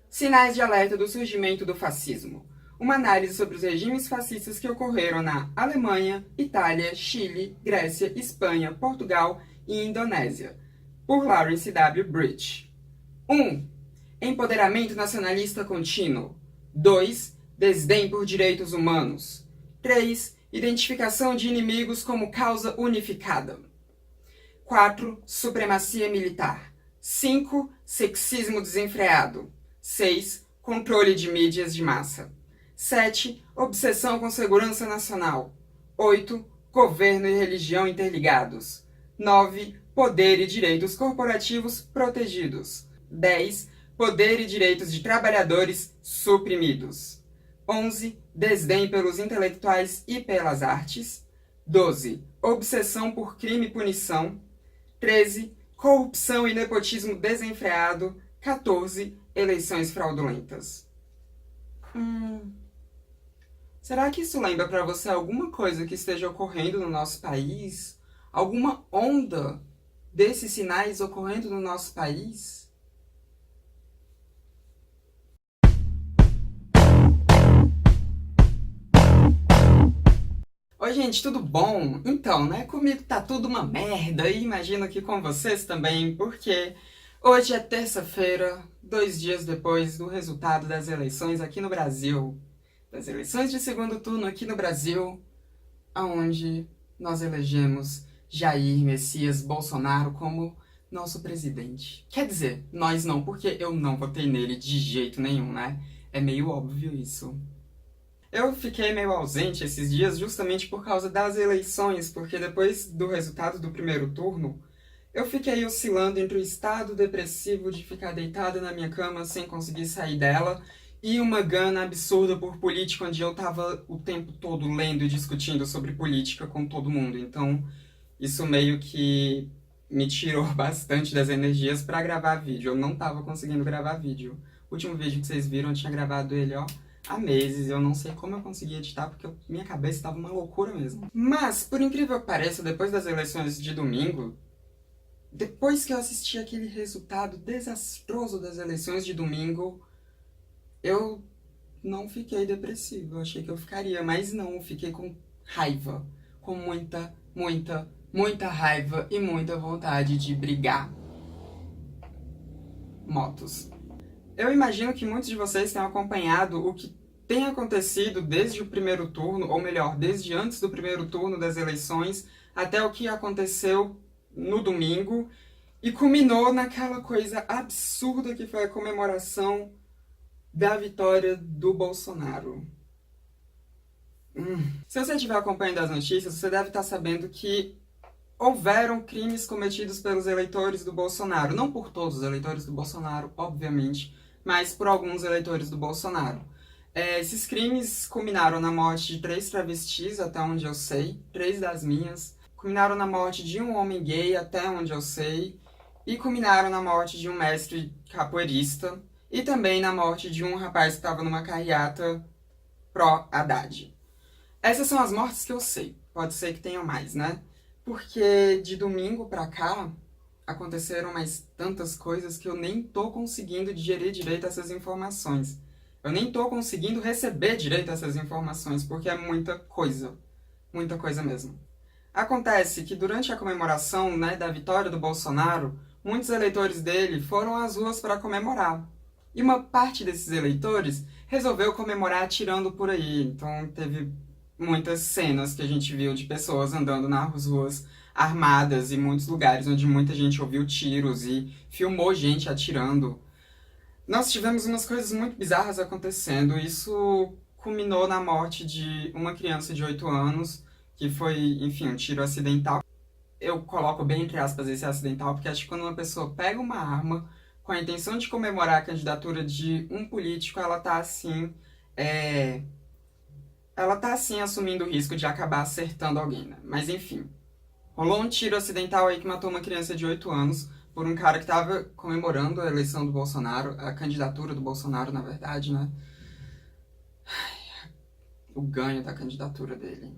Sinais de alerta do surgimento do fascismo. Uma análise sobre os regimes fascistas que ocorreram na Alemanha, Itália, Chile, Grécia, Espanha, Portugal e Indonésia. Por Lawrence W. Bridge. 1. Empoderamento nacionalista contínuo. 2. Desdém por direitos humanos. 3. Identificação de inimigos como causa unificada. 4. Supremacia militar. 5. Sexismo desenfreado. 6. Controle de mídias de massa. 7. Obsessão com segurança nacional. 8. Governo e religião interligados. 9. Poder e direitos corporativos protegidos. 10. Poder e direitos de trabalhadores suprimidos. 11. Desdém pelos intelectuais e pelas artes. 12. Obsessão por crime e punição. 13. Corrupção e nepotismo desenfreado. 14. Eleições fraudulentas. Será que isso lembra para você alguma coisa que esteja ocorrendo no nosso país? Alguma onda desses sinais ocorrendo no nosso país? Oi, gente, tudo bom? Então, né, comigo tá tudo uma merda e imagino que com vocês também, porque hoje é terça-feira, 2 dias depois do resultado das eleições aqui no Brasil. Das eleições de segundo turno aqui no Brasil, onde nós elegemos Jair Messias Bolsonaro como nosso presidente. Quer dizer, nós não, porque eu não votei nele de jeito nenhum, né? É meio óbvio isso. Eu fiquei meio ausente esses dias justamente por causa das eleições, porque depois do resultado do primeiro turno, eu fiquei oscilando entre o estado depressivo de ficar deitada na minha cama sem conseguir sair dela e uma gana absurda por política, onde eu tava o tempo todo lendo e discutindo sobre política com todo mundo. Então, isso meio que me tirou bastante das energias pra gravar vídeo. Eu não tava conseguindo gravar vídeo. O último vídeo que vocês viram, eu tinha gravado ele, ó, há meses. Eu não sei como eu consegui editar, porque minha cabeça tava uma loucura mesmo. Mas, por incrível que pareça, depois das eleições de domingo, depois que eu assisti aquele resultado desastroso das eleições de domingo, eu não fiquei depressivo. Eu achei que eu ficaria, mas não, eu fiquei com raiva. Com muita raiva e muita vontade de brigar. Motos. Eu imagino que muitos de vocês tenham acompanhado o que tem acontecido desde o primeiro turno, ou melhor, desde antes do primeiro turno das eleições, até o que aconteceu no domingo, e culminou naquela coisa absurda que foi a comemoração da vitória do Bolsonaro. Se você estiver acompanhando as notícias, você deve estar sabendo que houveram crimes cometidos pelos eleitores do Bolsonaro. Não por todos os eleitores do Bolsonaro, obviamente, mas por alguns eleitores do Bolsonaro. Esses crimes culminaram na morte de 3 travestis, até onde eu sei, 3 das minhas. Culminaram na morte de um homem gay, até onde eu sei. E culminaram na morte de um mestre capoeirista. E também na morte de um rapaz que estava numa carreata pró-Haddad. Essas são as mortes que eu sei. Pode ser que tenham mais, né? Porque de domingo pra cá, aconteceram mais tantas coisas que eu nem tô conseguindo digerir direito essas informações. Eu nem tô conseguindo receber direito essas informações, porque é muita coisa mesmo. Acontece que durante a comemoração, né, da vitória do Bolsonaro, muitos eleitores dele foram às ruas para comemorar. E uma parte desses eleitores resolveu comemorar atirando por aí. Então teve muitas cenas que a gente viu de pessoas andando nas ruas armadas e muitos lugares onde muita gente ouviu tiros e filmou gente atirando. Nós tivemos umas coisas muito bizarras acontecendo. Isso culminou na morte de uma criança de 8 anos, que foi, enfim, um tiro acidental. Eu coloco bem entre aspas esse acidental, porque acho que quando uma pessoa pega uma arma com a intenção de comemorar a candidatura de um político, ela tá assim assumindo o risco de acabar acertando alguém, né? Mas enfim, rolou um tiro acidental aí que matou uma criança de 8 anos por um cara que tava comemorando a eleição do Bolsonaro, a candidatura do Bolsonaro, na verdade, né? O ganho da candidatura dele.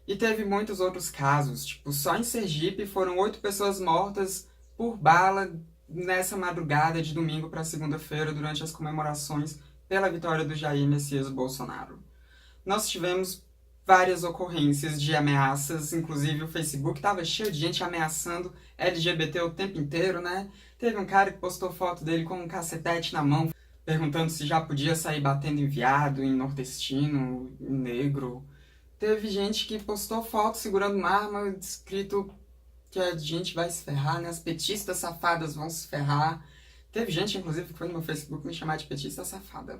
E teve muitos outros casos, tipo, só em Sergipe foram 8 pessoas mortas por bala nessa madrugada de domingo para segunda-feira, durante as comemorações pela vitória do Jair Messias Bolsonaro. Nós tivemos várias ocorrências de ameaças, inclusive o Facebook estava cheio de gente ameaçando LGBT o tempo inteiro, né? Teve um cara que postou foto dele com um cacetete na mão, perguntando se já podia sair batendo em viado, em nordestino, em negro. Teve gente que postou foto segurando uma arma, escrito que a gente vai se ferrar, né? As petistas safadas vão se ferrar. Teve gente, inclusive, que foi no meu Facebook me chamar de petista safada.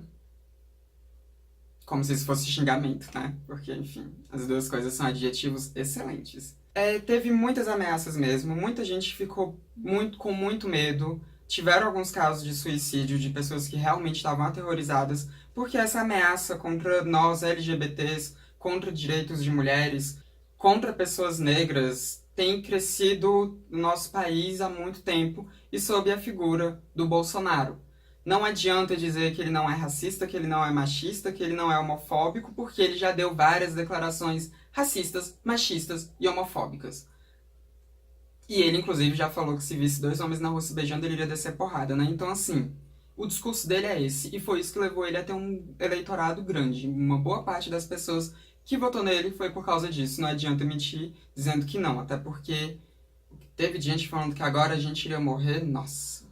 Como se isso fosse xingamento, né? Porque, enfim, as duas coisas são adjetivos excelentes. Teve muitas ameaças mesmo, muita gente ficou com muito medo. Tiveram alguns casos de suicídio de pessoas que realmente estavam aterrorizadas, porque essa ameaça contra nós LGBTs, contra direitos de mulheres, contra pessoas negras, tem crescido no nosso país há muito tempo e sob a figura do Bolsonaro. Não adianta dizer que ele não é racista, que ele não é machista, que ele não é homofóbico, porque ele já deu várias declarações racistas, machistas e homofóbicas. E ele, inclusive, já falou que se visse dois homens na rua se beijando, ele iria descer porrada, né? Então, assim, o discurso dele é esse. E foi isso que levou ele a ter um eleitorado grande. Uma boa parte das pessoas que votou nele foi por causa disso. Não adianta mentir dizendo que não, até porque teve gente falando que agora a gente iria morrer. Nossa.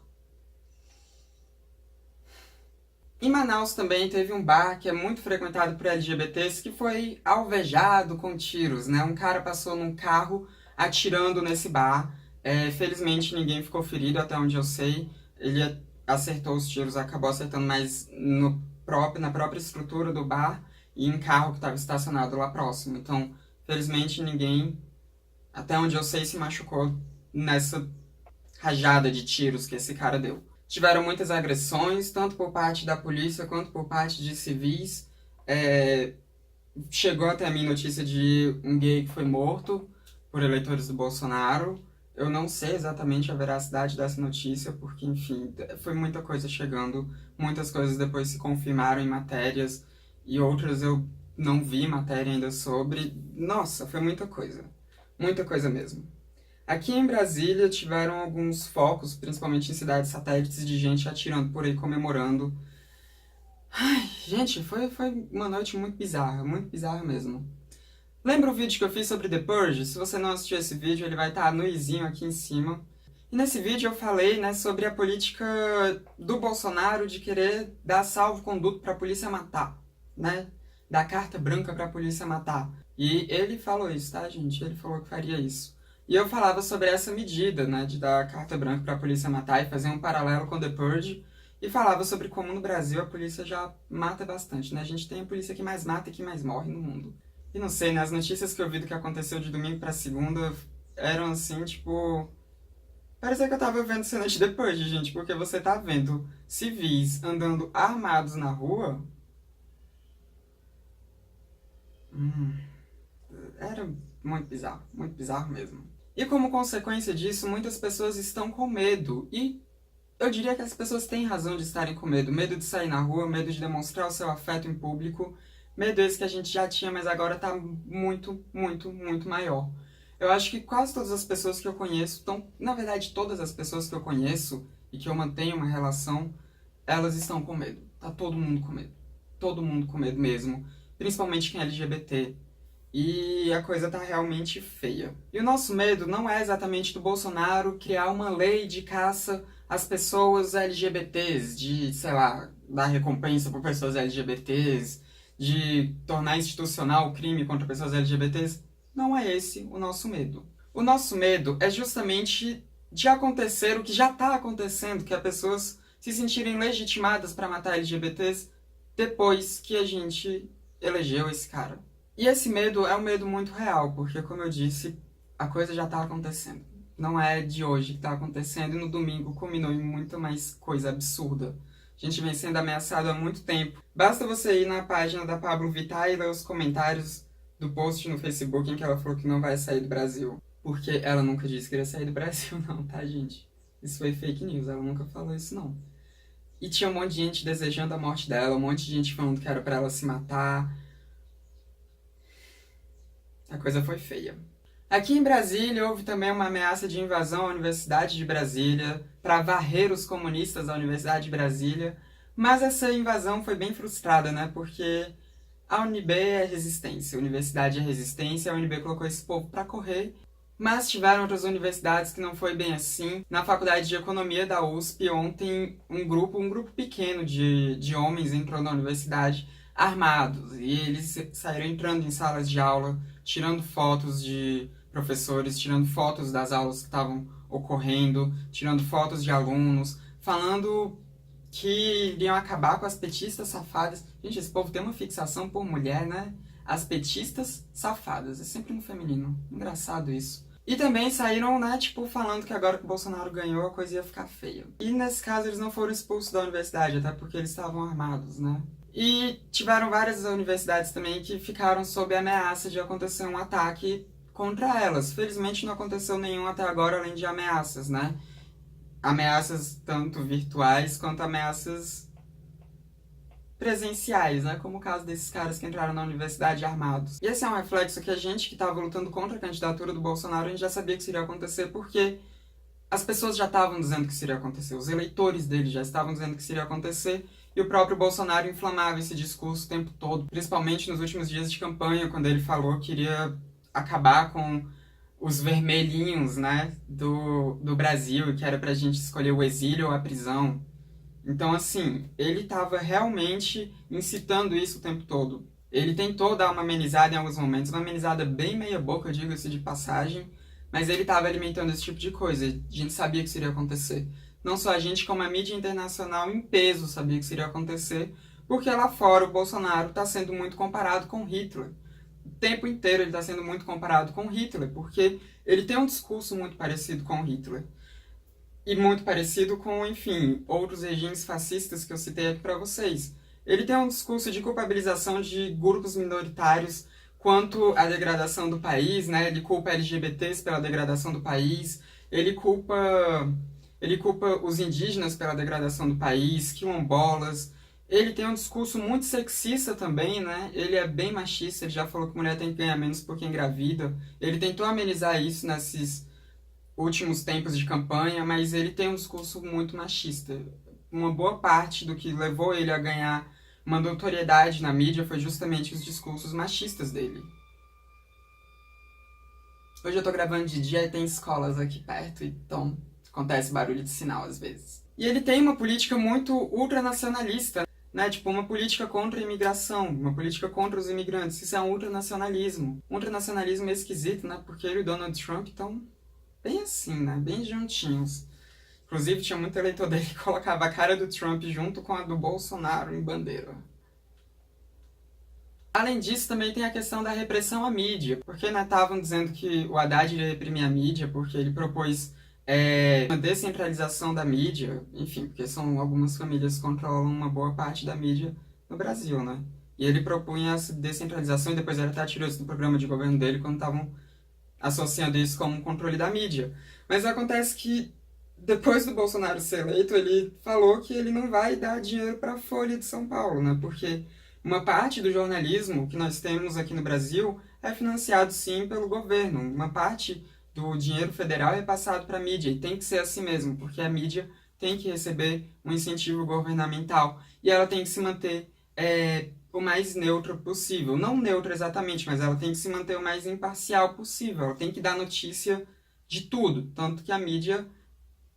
Em Manaus também teve um bar que é muito frequentado por LGBTs que foi alvejado com tiros, né? Um cara passou num carro atirando nesse bar. Felizmente ninguém ficou ferido, até onde eu sei. Ele acertou os tiros, acabou acertando mais na própria estrutura do bar e em carro que estava estacionado lá próximo. Então, felizmente ninguém, até onde eu sei, se machucou nessa rajada de tiros que esse cara deu. Tiveram muitas agressões, tanto por parte da polícia quanto por parte de civis. Chegou até a mim notícia de um gay que foi morto por eleitores do Bolsonaro. Eu não sei exatamente a veracidade dessa notícia, porque, enfim, foi muita coisa chegando. Muitas coisas depois se confirmaram em matérias e outras eu não vi matéria ainda sobre. Nossa, foi muita coisa. Muita coisa mesmo. Aqui em Brasília tiveram alguns focos, principalmente em cidades satélites, de gente atirando por aí, comemorando. Ai, gente, foi uma noite muito bizarra mesmo. Lembra o vídeo que eu fiz sobre The Purge? Se você não assistiu esse vídeo, ele vai estar no izinho aqui em cima. E nesse vídeo eu falei, né, sobre a política do Bolsonaro de querer dar salvo-conduto para a polícia matar, né? Dar carta branca para a polícia matar. E ele falou isso, tá, gente? Ele falou que faria isso. E eu falava sobre essa medida, né, de dar carta branca para a polícia matar e fazer um paralelo com The Purge. E falava sobre como no Brasil a polícia já mata bastante, né? A gente tem a polícia que mais mata e que mais morre no mundo. E não sei, né? As notícias que eu vi do que aconteceu de domingo pra segunda eram assim, tipo... Parecia que eu tava vendo cena de The Purge, gente, porque você tá vendo civis andando armados na rua. Era muito bizarro mesmo. E como consequência disso, muitas pessoas estão com medo. E eu diria que as pessoas têm razão de estarem com medo. Medo de sair na rua, medo de demonstrar o seu afeto em público. Medo esse que a gente já tinha, mas agora tá muito maior. Eu acho que quase todas as pessoas que eu conheço na verdade, todas as pessoas que eu conheço e que eu mantenho uma relação, elas estão com medo. Tá todo mundo com medo. Todo mundo com medo mesmo. Principalmente quem é LGBT. E a coisa tá realmente feia. E o nosso medo não é exatamente do Bolsonaro criar uma lei de caça às pessoas LGBTs, de, sei lá, dar recompensa por pessoas LGBTs, de tornar institucional o crime contra pessoas LGBTs. Não é esse o nosso medo. O nosso medo é justamente de acontecer o que já está acontecendo, que é pessoas se sentirem legitimadas para matar LGBTs depois que a gente elegeu esse cara. E esse medo é um medo muito real, porque, como eu disse, a coisa já está acontecendo. Não é de hoje que está acontecendo, e no domingo culminou em muita mais coisa absurda. A gente vem sendo ameaçado há muito tempo. Basta você ir na página da Pablo Vittar e ler os comentários do post no Facebook em que ela falou que não vai sair do Brasil. Porque ela nunca disse que iria sair do Brasil, não, tá, gente? Isso foi fake news, ela nunca falou isso, não. E tinha um monte de gente desejando a morte dela, um monte de gente falando que era pra ela se matar. A coisa foi feia. Aqui em Brasília houve também uma ameaça de invasão à Universidade de Brasília. para varrer os comunistas da Universidade de Brasília, mas essa invasão foi bem frustrada, né? Porque a UNB é resistência, a universidade é resistência, a UNB colocou esse povo para correr, mas tiveram outras universidades que não foi bem assim. Na Faculdade de Economia da USP, ontem, um grupo pequeno de homens entrou na universidade armados, e eles saíram entrando em salas de aula, tirando fotos de professores, tirando fotos das aulas que estavam ocorrendo, tirando fotos de alunos, falando que iriam acabar com as petistas safadas. Gente, esse povo tem uma fixação por mulher, né? As petistas safadas. É sempre no feminino. Engraçado isso. E também saíram, né, tipo, falando que agora que o Bolsonaro ganhou, a coisa ia ficar feia. E nesse caso eles não foram expulsos da universidade, até porque eles estavam armados, né? E tiveram várias universidades também que ficaram sob a ameaça de acontecer um ataque contra elas. Felizmente não aconteceu nenhum até agora, além de ameaças, né? Ameaças tanto virtuais quanto ameaças presenciais, né? Como o caso desses caras que entraram na universidade armados. E esse é um reflexo que a gente que estava lutando contra a candidatura do Bolsonaro, a gente já sabia que isso iria acontecer, porque as pessoas já estavam dizendo que isso iria acontecer, os eleitores dele já estavam dizendo que isso iria acontecer, e o próprio Bolsonaro inflamava esse discurso o tempo todo, principalmente nos últimos dias de campanha, quando ele falou que iria acabar com os vermelhinhos, né, do Brasil, que era pra gente escolher o exílio ou a prisão. Então, assim, ele estava realmente incitando isso o tempo todo. Ele tentou dar uma amenizada em alguns momentos, uma amenizada bem meia boca, diga-se de passagem, mas ele estava alimentando esse tipo de coisa. A gente sabia que isso iria acontecer. Não só a gente, como a mídia internacional em peso sabia que isso iria acontecer, porque lá fora o Bolsonaro está sendo muito comparado com Hitler. O tempo inteiro ele está sendo muito comparado com Hitler, porque ele tem um discurso muito parecido com Hitler. E muito parecido com, enfim, outros regimes fascistas que eu citei aqui para vocês. Ele tem um discurso de culpabilização de grupos minoritários quanto à degradação do país, né? Ele culpa LGBTs pela degradação do país, ele culpa os indígenas pela degradação do país, quilombolas. Ele tem um discurso muito sexista também, né? Ele é bem machista, ele já falou que mulher tem que ganhar menos porque engravida. Ele tentou amenizar isso nesses últimos tempos de campanha, mas ele tem um discurso muito machista. Uma boa parte do que levou ele a ganhar uma notoriedade na mídia foi justamente os discursos machistas dele. Hoje eu tô gravando de dia e tem escolas aqui perto, então acontece barulho de sinal às vezes. E ele tem uma política muito ultranacionalista, né? Tipo, uma política contra a imigração, uma política contra os imigrantes. Isso é um ultranacionalismo. Um ultranacionalismo esquisito, né? Porque ele e o Donald Trump estão bem assim, né? Bem juntinhos. Inclusive, tinha muito eleitor dele que colocava a cara do Trump junto com a do Bolsonaro em bandeira. Além disso, também tem a questão da repressão à mídia. Porque estavam dizendo que o Haddad iria reprimir a mídia porque ele propôs uma descentralização da mídia. Enfim, porque são algumas famílias que controlam uma boa parte da mídia no Brasil, né? E ele propunha essa descentralização e depois ele até tirou isso do programa de governo dele quando estavam associando isso com o controle da mídia. Mas acontece que, depois do Bolsonaro ser eleito, ele falou que ele não vai dar dinheiro para a Folha de São Paulo, né? Porque uma parte do jornalismo que nós temos aqui no Brasil é financiado, sim, pelo governo. Uma parte do dinheiro federal é passado para a mídia, e tem que ser assim mesmo, porque a mídia tem que receber um incentivo governamental, e ela tem que se manter o mais neutra possível. Não neutra exatamente, mas ela tem que se manter o mais imparcial possível. Ela tem que dar notícia de tudo. Tanto que a mídia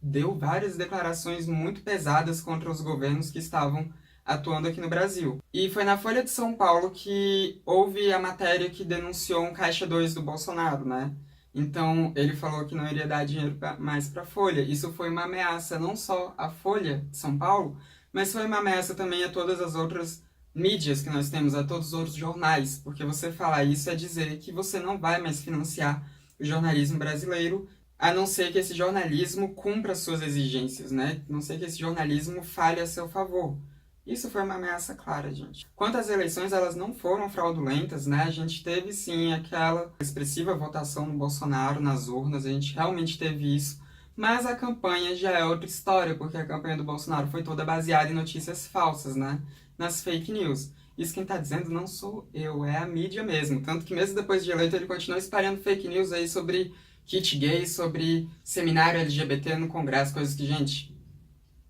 deu várias declarações muito pesadas contra os governos que estavam atuando aqui no Brasil. E foi na Folha de São Paulo que houve a matéria que denunciou um caixa 2 do Bolsonaro, né? Então, ele falou que não iria dar dinheiro mais para a Folha. Isso foi uma ameaça não só à Folha de São Paulo, mas foi uma ameaça também a todas as outras mídias que nós temos, a todos os outros jornais, porque você falar isso é dizer que você não vai mais financiar o jornalismo brasileiro, a não ser que esse jornalismo cumpra suas exigências, né? A não ser que esse jornalismo fale a seu favor. Isso foi uma ameaça clara, gente. Quanto às eleições, elas não foram fraudulentas, né? A gente teve, sim, aquela expressiva votação no Bolsonaro nas urnas, a gente realmente teve isso, mas a campanha já é outra história, porque a campanha do Bolsonaro foi toda baseada em notícias falsas, né? Nas fake news. Isso quem tá dizendo não sou eu, é a mídia mesmo. Tanto que mesmo depois de eleito ele continua espalhando fake news aí sobre kit gay, sobre seminário LGBT no Congresso, coisas que, gente,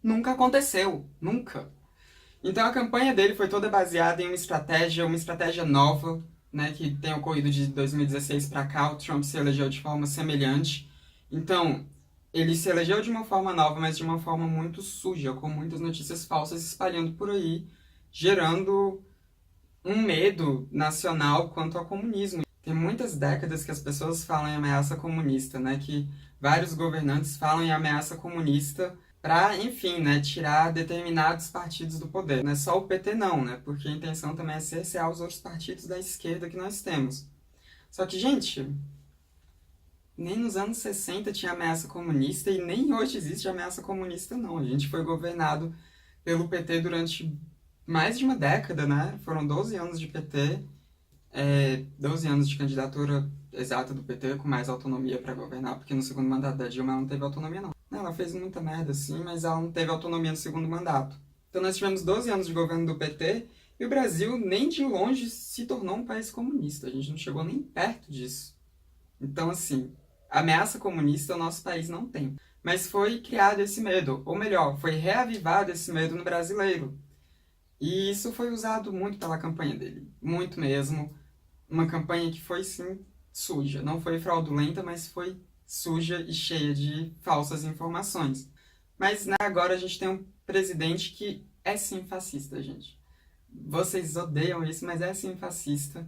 nunca aconteceu. Nunca. Então a campanha dele foi toda baseada em uma estratégia nova, né, que tem ocorrido de 2016 para cá. O Trump se elegeu de forma semelhante. Então, ele se elegeu de uma forma nova, mas de uma forma muito suja, com muitas notícias falsas espalhando por aí, gerando um medo nacional quanto ao comunismo. Tem muitas décadas que as pessoas falam em ameaça comunista, né, que vários governantes falam em ameaça comunista para, enfim, né, tirar determinados partidos do poder. Não é só o PT não, né, porque a intenção também é cercear os outros partidos da esquerda que nós temos. Só que, gente, nem nos anos 60 tinha ameaça comunista e nem hoje existe ameaça comunista, não. A gente foi governado pelo PT durante mais de uma década, né? Foram 12 anos de PT, 12 anos de candidatura exata do PT, com mais autonomia para governar, porque no segundo mandato da Dilma ela não teve autonomia, não. Ela fez muita merda, sim, mas ela não teve autonomia no segundo mandato. Então nós tivemos 12 anos de governo do PT e o Brasil nem de longe se tornou um país comunista. A gente não chegou nem perto disso. Então, assim, ameaça comunista o nosso país não tem. Mas foi criado esse medo, ou melhor, foi reavivado esse medo no brasileiro. E isso foi usado muito pela campanha dele. Muito mesmo. Uma campanha que foi, sim, suja. Não foi fraudulenta, mas foi suja e cheia de falsas informações. Mas, né, agora a gente tem um presidente que é, sim, fascista, gente. Vocês odeiam isso, mas é, sim, fascista.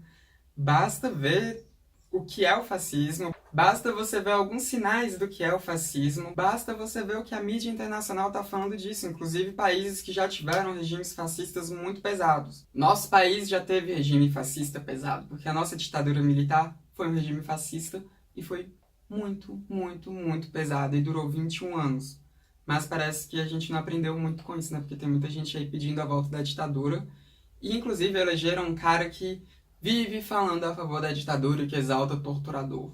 Basta ver o que é o fascismo, basta você ver alguns sinais do que é o fascismo, basta você ver o que a mídia internacional está falando disso, inclusive países que já tiveram regimes fascistas muito pesados. Nosso país já teve regime fascista pesado, porque a nossa ditadura militar foi um regime fascista e foi muito, muito, muito pesado e durou 21 anos. Mas parece que a gente não aprendeu muito com isso, né? Porque tem muita gente aí pedindo a volta da ditadura e inclusive elegeram um cara que vive falando a favor da ditadura e que exalta torturador.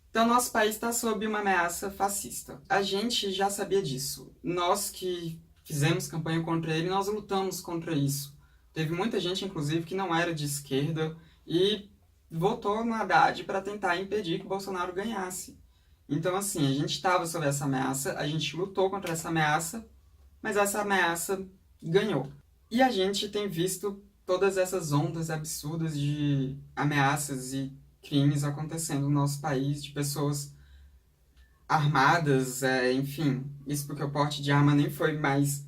Então, nosso país está sob uma ameaça fascista. A gente já sabia disso. Nós que fizemos campanha contra ele, nós lutamos contra isso. Teve muita gente, inclusive, que não era de esquerda e votou no Haddad para tentar impedir que o Bolsonaro ganhasse. Então, assim, a gente estava sob essa ameaça, a gente lutou contra essa ameaça, mas essa ameaça ganhou. E a gente tem visto todas essas ondas absurdas de ameaças e crimes acontecendo no nosso país, de pessoas armadas, enfim. Isso porque o porte de arma nem foi mais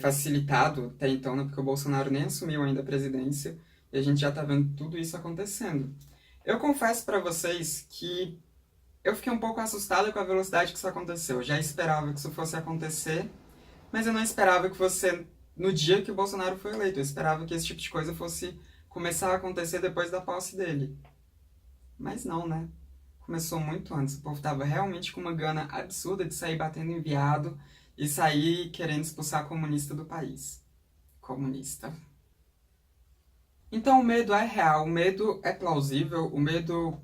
facilitado até então, né, porque o Bolsonaro nem assumiu ainda a presidência, e a gente já tá vendo tudo isso acontecendo. Eu confesso para vocês que eu fiquei um pouco assustada com a velocidade que isso aconteceu. Eu já esperava que isso fosse acontecer, mas eu não esperava que fosse no dia que o Bolsonaro foi eleito. Eu esperava que esse tipo de coisa fosse começar a acontecer depois da posse dele. Mas não, né? Começou muito antes. O povo tava realmente com uma gana absurda de sair batendo em viado e sair querendo expulsar comunista do país. Comunista. Então o medo é real, o medo é plausível, o medo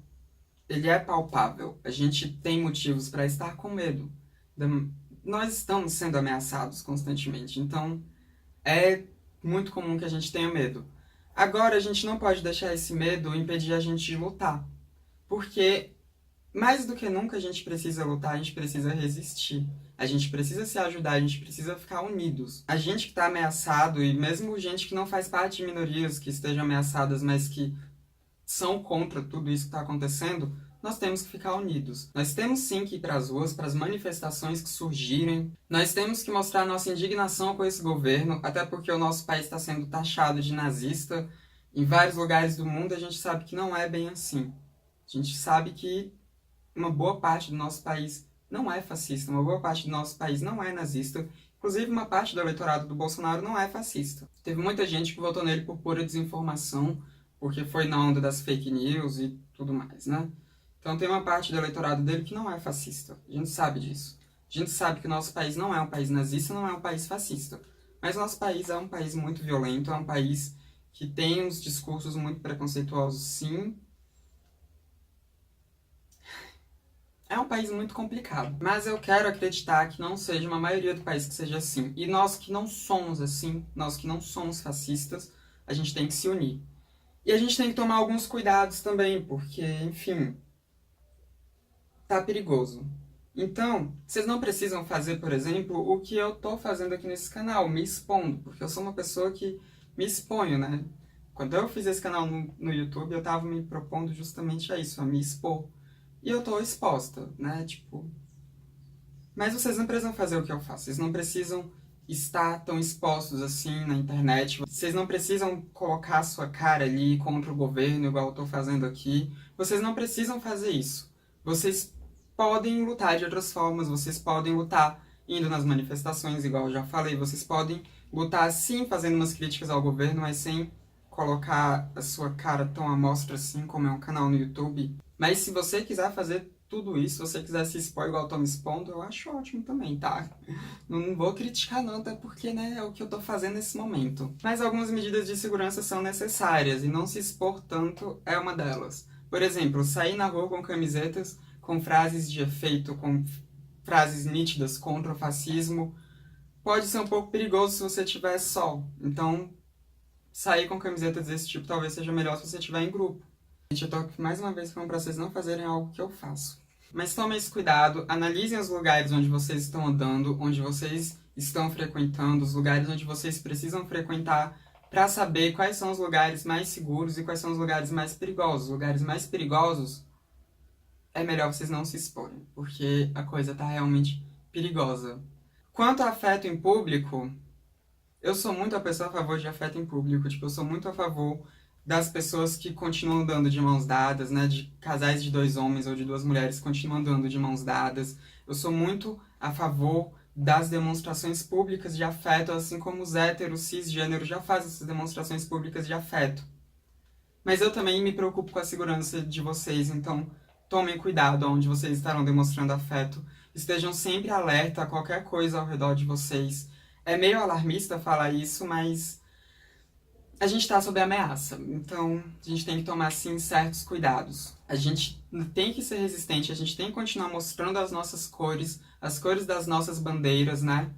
ele é palpável. A gente tem motivos para estar com medo. Nós estamos sendo ameaçados constantemente, então é muito comum que a gente tenha medo. Agora, a gente não pode deixar esse medo impedir a gente de lutar. Porque, mais do que nunca, a gente precisa lutar, a gente precisa resistir. A gente precisa se ajudar, a gente precisa ficar unidos. A gente que está ameaçado, e mesmo gente que não faz parte de minorias que estejam ameaçadas, mas que são contra tudo isso que está acontecendo, nós temos que ficar unidos. Nós temos sim que ir para as ruas, para as manifestações que surgirem. Nós temos que mostrar nossa indignação com esse governo, até porque o nosso país está sendo taxado de nazista. Em vários lugares do mundo a gente sabe que não é bem assim. A gente sabe que uma boa parte do nosso país não é fascista, uma boa parte do nosso país não é nazista. Inclusive, uma parte do eleitorado do Bolsonaro não é fascista. Teve muita gente que votou nele por pura desinformação, porque foi na onda das fake news e tudo mais, né? Então tem uma parte do eleitorado dele que não é fascista. A gente sabe disso. A gente sabe que o nosso país não é um país nazista, não é um país fascista. Mas o nosso país é um país muito violento, é um país que tem uns discursos muito preconceituosos, sim. É um país muito complicado. Mas eu quero acreditar que não seja uma maioria do país que seja assim. E nós que não somos assim, nós que não somos fascistas, a gente tem que se unir. E a gente tem que tomar alguns cuidados também, porque, enfim, tá perigoso. Então, vocês não precisam fazer, por exemplo, o que eu tô fazendo aqui nesse canal, me expondo, porque eu sou uma pessoa que me exponho, né? Quando eu fiz esse canal no YouTube, eu tava me propondo justamente a isso, a me expor. E eu tô exposta, né? Tipo... Mas vocês não precisam fazer o que eu faço, vocês não precisam estar tão expostos assim na internet, vocês não precisam colocar a sua cara ali contra o governo, igual eu tô fazendo aqui, vocês não precisam fazer isso. Vocês podem lutar de outras formas, vocês podem lutar indo nas manifestações, igual eu já falei, vocês podem lutar sim fazendo umas críticas ao governo, mas sem colocar a sua cara tão à mostra assim, como é um canal no YouTube. Mas se você quiser fazer tudo isso, se você quiser se expor igual eu tô me expondo, eu acho ótimo também, tá? Não vou criticar não, até porque, né, é o que eu tô fazendo nesse momento. Mas algumas medidas de segurança são necessárias, e não se expor tanto é uma delas. Por exemplo, sair na rua com camisetas com frases de efeito, com frases nítidas contra o fascismo, pode ser um pouco perigoso se você tiver só. Então, sair com camisetas desse tipo talvez seja melhor se você estiver em grupo. Gente, eu tô aqui mais uma vez falando pra vocês não fazerem algo que eu faço. Mas tomem esse cuidado, analisem os lugares onde vocês estão andando, onde vocês estão frequentando, os lugares onde vocês precisam frequentar, para saber quais são os lugares mais seguros e quais são os lugares mais perigosos. Os lugares mais perigosos é melhor vocês não se exporem, porque a coisa tá realmente perigosa. Quanto a afeto em público, eu sou muito a pessoa a favor de afeto em público, tipo, eu sou muito a favor das pessoas que continuam andando de mãos dadas, né, de casais de 2 homens ou de 2 mulheres que continuam andando de mãos dadas. Eu sou muito a favor das demonstrações públicas de afeto, assim como os héteros, cisgêneros já fazem essas demonstrações públicas de afeto. Mas eu também me preocupo com a segurança de vocês, então tomem cuidado onde vocês estarão demonstrando afeto. Estejam sempre alerta a qualquer coisa ao redor de vocês. É meio alarmista falar isso, mas a gente está sob ameaça, então a gente tem que tomar, sim, certos cuidados. A gente tem que ser resistente, a gente tem que continuar mostrando as nossas cores, as cores das nossas bandeiras, né?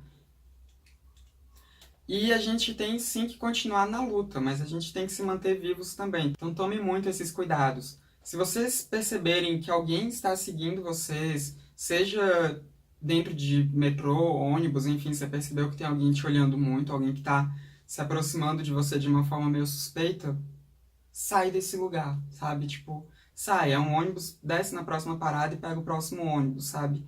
E a gente tem, sim, que continuar na luta, mas a gente tem que se manter vivos também. Então tome muito esses cuidados. Se vocês perceberem que alguém está seguindo vocês, seja dentro de metrô, ônibus, enfim, você percebeu que tem alguém te olhando muito, alguém que está se aproximando de você de uma forma meio suspeita, sai desse lugar, sabe? Tipo, sai, é um ônibus, desce na próxima parada e pega o próximo ônibus, sabe?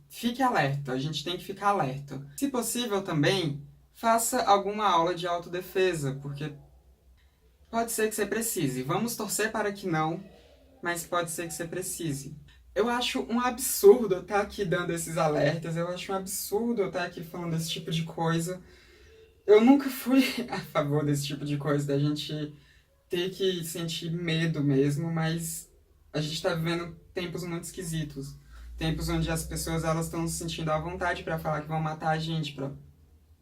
Fique alerta, a gente tem que ficar alerta. Se possível também, faça alguma aula de autodefesa, porque pode ser que você precise. Vamos torcer para que não, mas pode ser que você precise. Eu acho um absurdo eu estar aqui dando esses alertas, eu acho um absurdo eu estar aqui falando desse tipo de coisa. Eu nunca fui a favor desse tipo de coisa, da gente ter que sentir medo mesmo, mas a gente está vivendo tempos muito esquisitos. Tempos onde as pessoas elas estão se sentindo à vontade para falar que vão matar a gente, para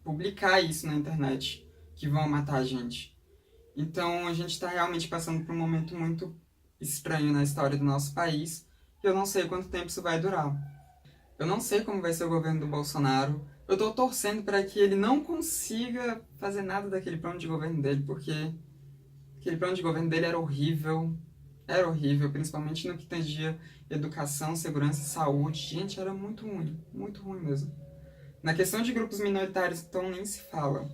publicar isso na internet, que vão matar a gente. Então a gente está realmente passando por um momento muito estranho na história do nosso país, e eu não sei quanto tempo isso vai durar. Eu não sei como vai ser o governo do Bolsonaro. Eu tô torcendo para que ele não consiga fazer nada daquele plano de governo dele, porque aquele plano de governo dele era horrível. Era horrível, principalmente no que tangia educação, segurança e saúde. Gente, era muito ruim mesmo. Na questão de grupos minoritários, então nem se fala.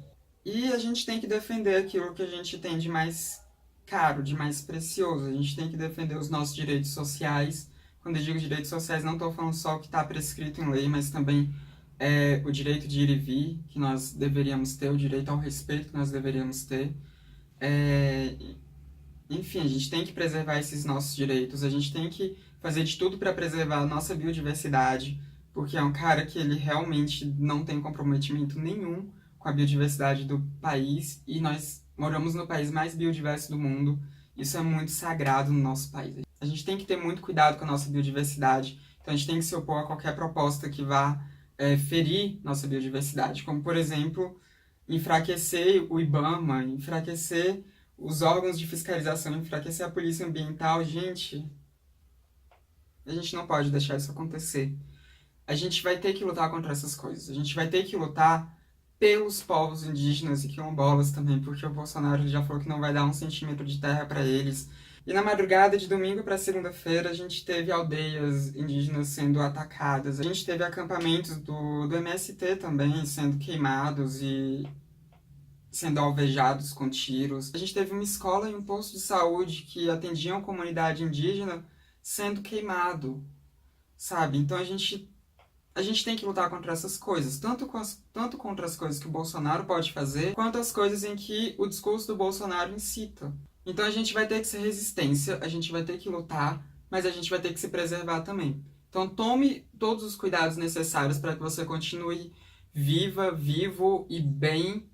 E a gente tem que defender aquilo que a gente tem de mais caro, de mais precioso. A gente tem que defender os nossos direitos sociais. Quando eu digo direitos sociais, não estou falando só o que está prescrito em lei, mas também o direito de ir e vir, que nós deveríamos ter, o direito ao respeito que nós deveríamos ter. Enfim, a gente tem que preservar esses nossos direitos, a gente tem que fazer de tudo para preservar a nossa biodiversidade, porque é um cara que ele realmente não tem comprometimento nenhum com a biodiversidade do país, e nós moramos no país mais biodiverso do mundo. Isso é muito sagrado no nosso país. A gente tem que ter muito cuidado com a nossa biodiversidade, então a gente tem que se opor a qualquer proposta que vá ferir nossa biodiversidade, como, por exemplo, enfraquecer o IBAMA, enfraquecer os órgãos de fiscalização, enfraquecer a polícia ambiental. Gente, a gente não pode deixar isso acontecer. A gente vai ter que lutar contra essas coisas. A gente vai ter que lutar pelos povos indígenas e quilombolas também, porque o Bolsonaro já falou que não vai dar 1 centímetro de terra para eles. E na madrugada de domingo para segunda-feira, a gente teve aldeias indígenas sendo atacadas. A gente teve acampamentos do MST também sendo queimados e sendo alvejados com tiros. A gente teve uma escola e um posto de saúde que atendiam a comunidade indígena sendo queimado, sabe? Então a gente tem que lutar contra essas coisas, tanto contra as coisas que o Bolsonaro pode fazer, quanto as coisas em que o discurso do Bolsonaro incita. Então a gente vai ter que ser resistência, a gente vai ter que lutar, mas a gente vai ter que se preservar também. Então tome todos os cuidados necessários para que você continue viva, vivo e bem,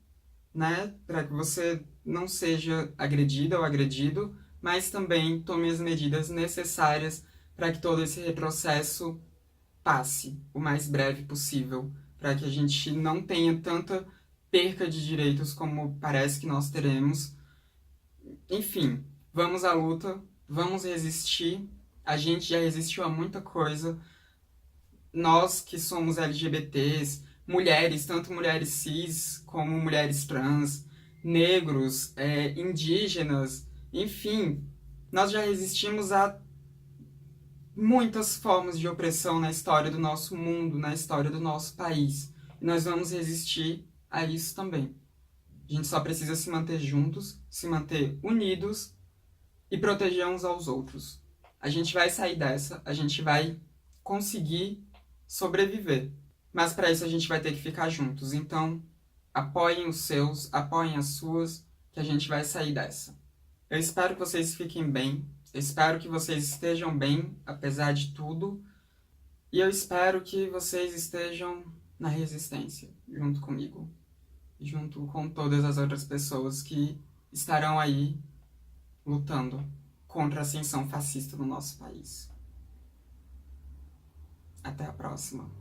né? Para que você não seja agredida ou agredido, mas também tome as medidas necessárias para que todo esse retrocesso passe o mais breve possível, para que a gente não tenha tanta perca de direitos como parece que nós teremos. Enfim, vamos à luta, vamos resistir. A gente já resistiu a muita coisa. Nós que somos LGBTs, mulheres, tanto mulheres cis como mulheres trans, negros, indígenas, enfim, nós já resistimos a muitas formas de opressão na história do nosso mundo, na história do nosso país. E nós vamos resistir a isso também. A gente só precisa se manter juntos, se manter unidos e proteger uns aos outros. A gente vai sair dessa, a gente vai conseguir sobreviver. Mas para isso a gente vai ter que ficar juntos. Então, apoiem os seus, apoiem as suas, que a gente vai sair dessa. Eu espero que vocês fiquem bem. Eu espero que vocês estejam bem, apesar de tudo. E eu espero que vocês estejam na resistência, junto comigo. Junto com todas as outras pessoas que estarão aí lutando contra a ascensão fascista no nosso país. Até a próxima.